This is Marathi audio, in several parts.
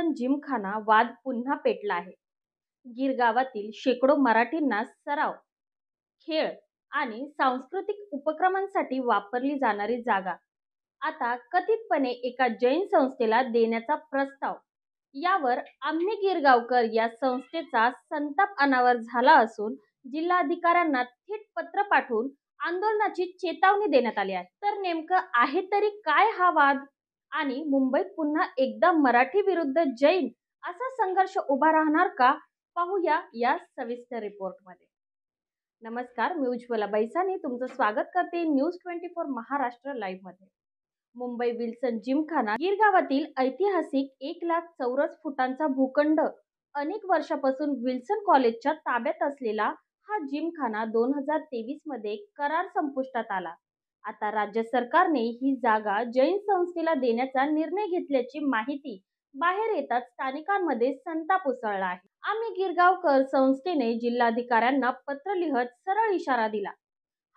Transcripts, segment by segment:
विल्सन जिमखाना वाद पुन्हा पेटला आहे. गिरगावातील शेकडो मराठींना सराव, खेळ आणि सांस्कृतिक उपक्रमांसाठी वापरली जाणारी जागा आता कथितपणे एका जैन संस्थेला देण्याचा प्रस्ताव. यावर आम्ही गिरगावकर या संस्थेचा संताप अनावर झाला असून जिल्हाधिकाऱ्यांना थेट पत्र पाठवून आंदोलनाची चेतावणी देण्यात आली आहे. तर नेमकं आहे तरी काय हा वाद आणि मुंबईत पुन्हा एकदा मराठी विरुद्ध जैन असा संघर्ष उभा राहणार का, पाहूया या सविस्तर रिपोर्टमध्ये. नमस्कार, मी उज्ज्वला बैसानी तुमचं स्वागत करते न्यूज 24 महाराष्ट्र लाईव्ह मध्ये. मुंबई विल्सन जिमखाना गिरगावातील ऐतिहासिक 1,00,000 चौरस फुटांचा भूखंड अनेक वर्षापासून विल्सन कॉलेजच्या ताब्यात असलेला हा जिमखाना 2023 मध्ये करार संपुष्टात आला. आता राज्य सरकारने ही जागा जैन संस्थेला देण्याचा निर्णय घेतल्याची माहिती बाहेर येताच स्थानिकांमध्ये संताप उसळला आहे. आम्ही गिरगावकर संस्थेने जिल्हाधिकाऱ्यांना पत्र लिहत सरळ इशारा दिला.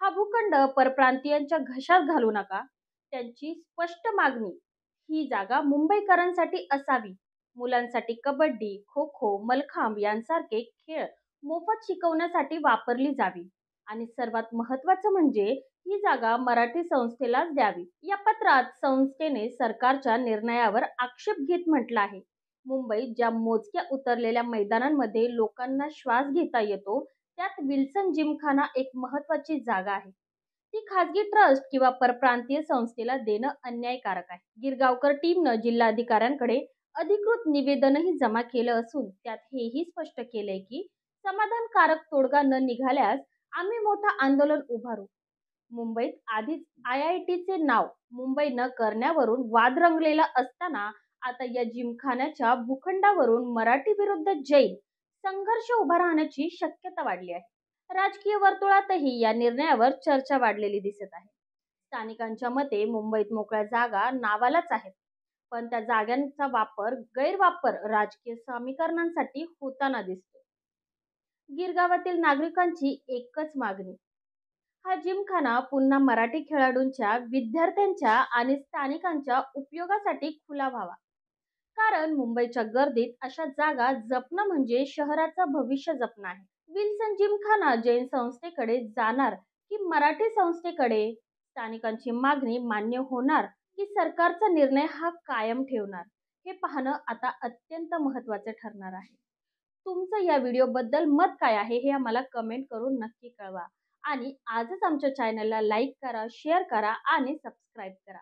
हा भूखंड परप्रांतीयांच्या घशात घालू नका. त्यांची स्पष्ट मागणी, ही जागा मुंबईकरांसाठी असावी. मुलांसाठी कबड्डी, खो खो, मलखांब यांसारखे खेळ मोफत शिकवण्यासाठी वापरली जावी आणि सर्वात महत्त्वाचं म्हणजे ही जागा मराठी संस्थेलाच द्यावी. या पत्रात संस्थेने सरकारच्या निर्णयावर आक्षेप घेत म्हटलं आहे, मुंबईत ज्या मोजक्या उतरलेल्या मैदानांमध्ये लोकांना श्वास घेता येतो त्यात विल्सन जिमखाना एक महत्त्वाची जागा आहे. ती खासगी ट्रस्ट किंवा परप्रांतीय संस्थेला देणं अन्यायकारक आहे. गिरगावकर टीमनं जिल्हाधिकाऱ्यांकडे अधिकृत निवेदनही जमा केलं असून त्यात हेही स्पष्ट केलंय की समाधानकारक तोडगा न निघाल्यास आम्ही मोठं आंदोलन उभारू. मुंबईत आधीच IITचे नाव मुंबई न करण्यावरून वाद रंगलेला असताना आता या जिमखान्याच्या भूखंडावरून मराठी विरुद्ध जैन संघर्ष उभा राहण्याची शक्यता वाढली आहे. राजकीय वर्तुळातही या निर्णयावर चर्चा वाढलेली दिसत आहे. स्थानिकांच्या मते मुंबईत मोकळ्या जागा नावालाच आहेत, पण त्या जागांचा गैरवापर राजकीय समीकरणांसाठी होताना दिसतो. गिरगावातील नागरिकांची एकच मागणी, हा जिमखाना पुन्हा मराठी खेळाडूंच्या, विद्यार्थ्यांच्या आणि स्थानिकांच्या उपयोगासाठी खुला व्हावा. कारण मुंबईच्या गर्दीत अशा जागा जपणं म्हणजे शहराचं भविष्य जपणं आहे. विल्सन जिमखाना जैन संस्थेकडे जाणार की मराठी संस्थेकडे? स्थानिकांची मागणी मान्य होणार की सरकारचा निर्णय हा कायम ठेवणार, हे पाहणं आता अत्यंत महत्त्वाचे ठरणार आहे. तुमचं या व्हिडिओबद्दल मत काय आहे हे आम्हाला कमेंट करून नक्की कळवा आणि आजच आमच्या चॅनलला लाईक करा, शेअर करा आणि सबस्क्राईब करा.